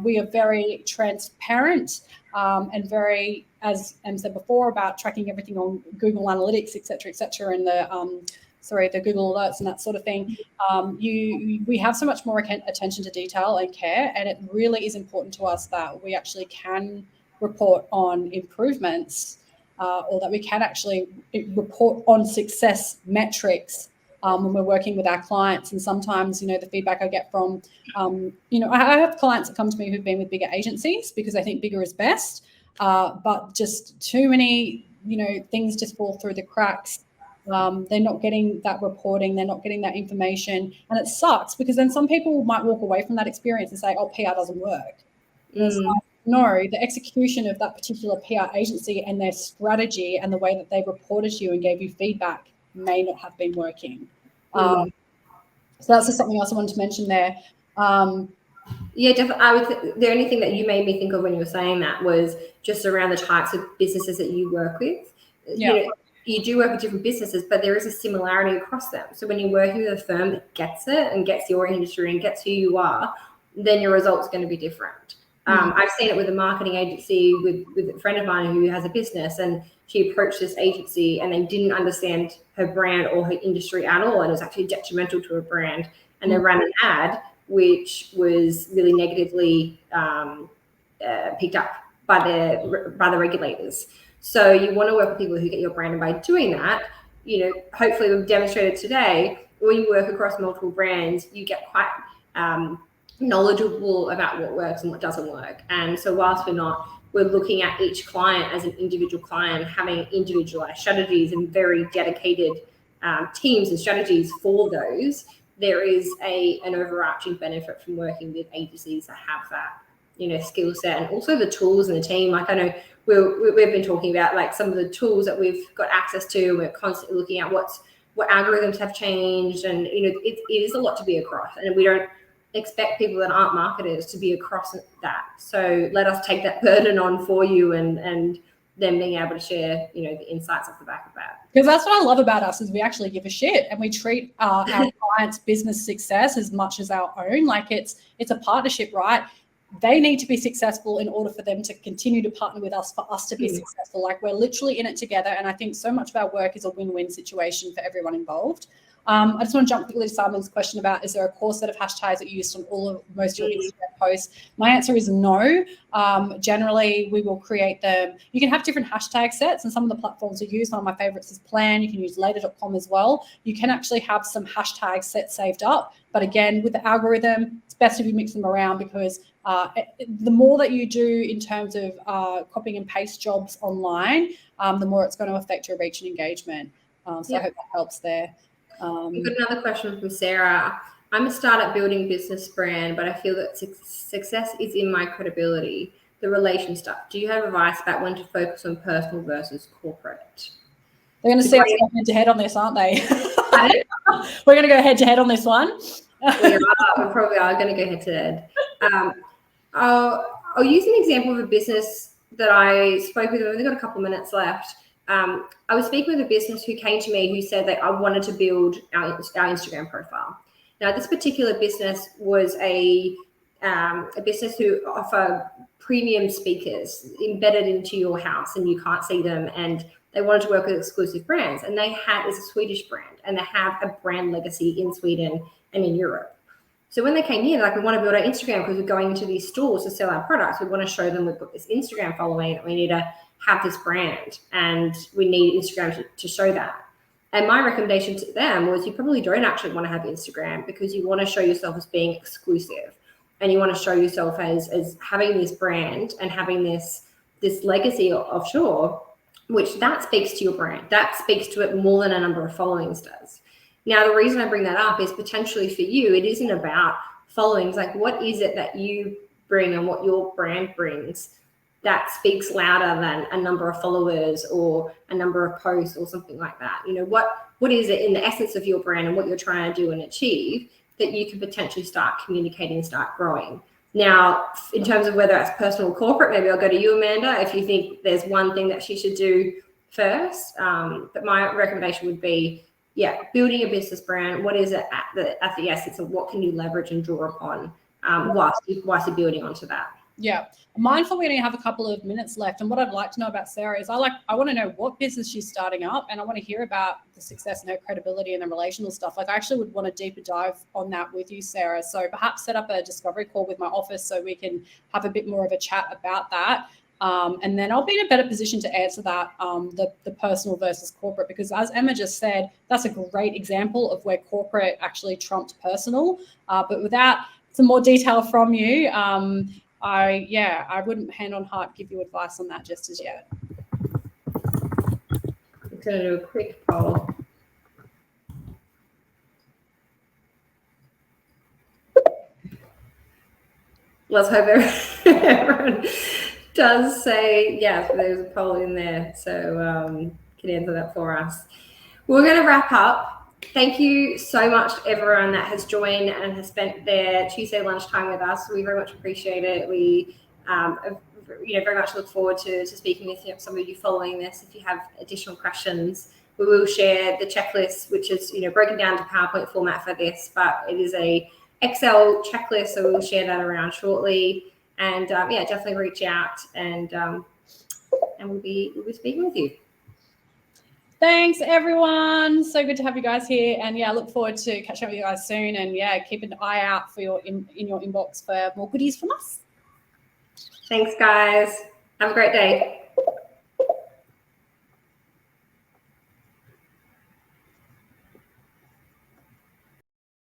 We are very transparent and very, as Em said before, about tracking everything on Google Analytics, et cetera, and the Google Alerts and that sort of thing. We have so much more attention to detail and care, and it really is important to us that we actually can report on improvements or that we can actually report on success metrics when we're working with our clients. And sometimes, the feedback I get from, I have clients that come to me who've been with bigger agencies because I think bigger is best, but just too many, things just fall through the cracks. They're not getting that reporting, they're not getting that information, and it sucks, because then some people might walk away from that experience and say, oh, PR doesn't work. No, the execution of that particular PR agency and their strategy and the way that they reported to you and gave you feedback may not have been working. So that's just something else I wanted to mention there. Yeah, definitely. The only thing that you made me think of when you were saying that was just around the types of businesses that you work with. Yeah. You do work with different businesses, but there is a similarity across them. So when you're working with a firm that gets it and gets your industry and gets who you are, then your results are going to be different. I've seen it with a marketing agency with a friend of mine who has a business, and she approached this agency and they didn't understand her brand or her industry at all, and it was actually detrimental to her brand. And they ran an ad which was really negatively picked up by the regulators. So you want to work with people who get your brand, and by doing that, hopefully we've demonstrated today, when you work across multiple brands, you get quite knowledgeable about what works and what doesn't work. And so whilst we're looking at each client as an individual client, having individualized strategies and very dedicated teams and strategies for those, there is an overarching benefit from working with agencies that have that skill set, and also the tools and the team. Like, I know we've been talking about like some of the tools that we've got access to, and we're constantly looking at what algorithms have changed, and it is a lot to be across, and we don't expect people that aren't marketers to be across that. So let us take that burden on for you, and then being able to share the insights off the back of that. Because that's what I love about us, is we actually give a shit, and we treat our clients' business success as much as our own. Like, it's a partnership, right? They need to be successful in order for them to continue to partner with us, for us to be successful. Like, we're literally in it together. And I think so much of our work is a win-win situation for everyone involved. I just want to jump quickly to Simon's question about, is there a core set of hashtags that you use on most of your Instagram posts? My answer is no. Generally, we will create them. You can have different hashtag sets, and some of the platforms we use, one of my favorites is Plan. You can use later.com as well. You can actually have some hashtag sets saved up. But again, with the algorithm, it's best if you mix them around, because the more that you do in terms of copying and paste jobs online, the more it's going to affect your reach and engagement. I hope that helps there. We've got another question from Sarah. I'm a startup building business brand, but I feel that success is in my credibility, the relation stuff. Do you have advice about when to focus on personal versus corporate? They're going to see us go head to head on this, aren't they? We're going to go head to head on this one. We probably are going to go head to head. I'll use an example of a business that I spoke with. I've only got a couple of minutes left. I was speaking with a business who came to me who said that I wanted to build our Instagram profile. Now, this particular business was a business who offer premium speakers embedded into your house, and you can't see them, and they wanted to work with exclusive brands. And it's a Swedish brand, and they have a brand legacy in Sweden and in Europe. So when they came here, like, we want to build our Instagram because we're going into these stores to sell our products. We want to show them we've got this Instagram following, and we need to have this brand, and we need Instagram to show that. And my recommendation to them was, you probably don't actually want to have Instagram, because you want to show yourself as being exclusive, and you want to show yourself as having this brand and having this legacy offshore, which that speaks to your brand. That speaks to it more than a number of followings does. Now, the reason I bring that up is potentially for you, it isn't about followings. Like, what is it that you bring and what your brand brings that speaks louder than a number of followers or a number of posts or something like that? What is it in the essence of your brand and what you're trying to do and achieve that you can potentially start communicating and start growing? Now, in terms of whether it's personal or corporate, maybe I'll go to you, Amanda, if you think there's one thing that she should do first. But my recommendation would be, building a business brand. What is it at the essence of what can you leverage and draw upon whilst you're building onto that? Yeah. Mindful, we only have a couple of minutes left. And what I'd like to know about Sarah is I want to know what business she's starting up, and I want to hear about the success and her credibility and the relational stuff. Like, I actually would want a deeper dive on that with you, Sarah. So perhaps set up a discovery call with my office so we can have a bit more of a chat about that. And then I'll be in a better position to answer that, the personal versus corporate, because as Emma just said, that's a great example of where corporate actually trumped personal. But without some more detail from you, I wouldn't hand on heart give you advice on that just as yet. I'm going to do a quick poll. Let's hope everyone does say yes. There's a poll in there, so can answer that for us. We're going to wrap up. Thank you so much to everyone that has joined and has spent their Tuesday lunchtime with us. We very much appreciate it. We very much look forward to speaking with some of you following this. If you have additional questions, we will share the checklist, which is broken down to PowerPoint format for this, but it is a Excel checklist, so we'll share that around shortly. And definitely reach out, and we'll be speaking with you. Thanks, everyone. So good to have you guys here. And I look forward to catching up with you guys soon. And keep an eye out for in your inbox for more goodies from us. Thanks, guys. Have a great day.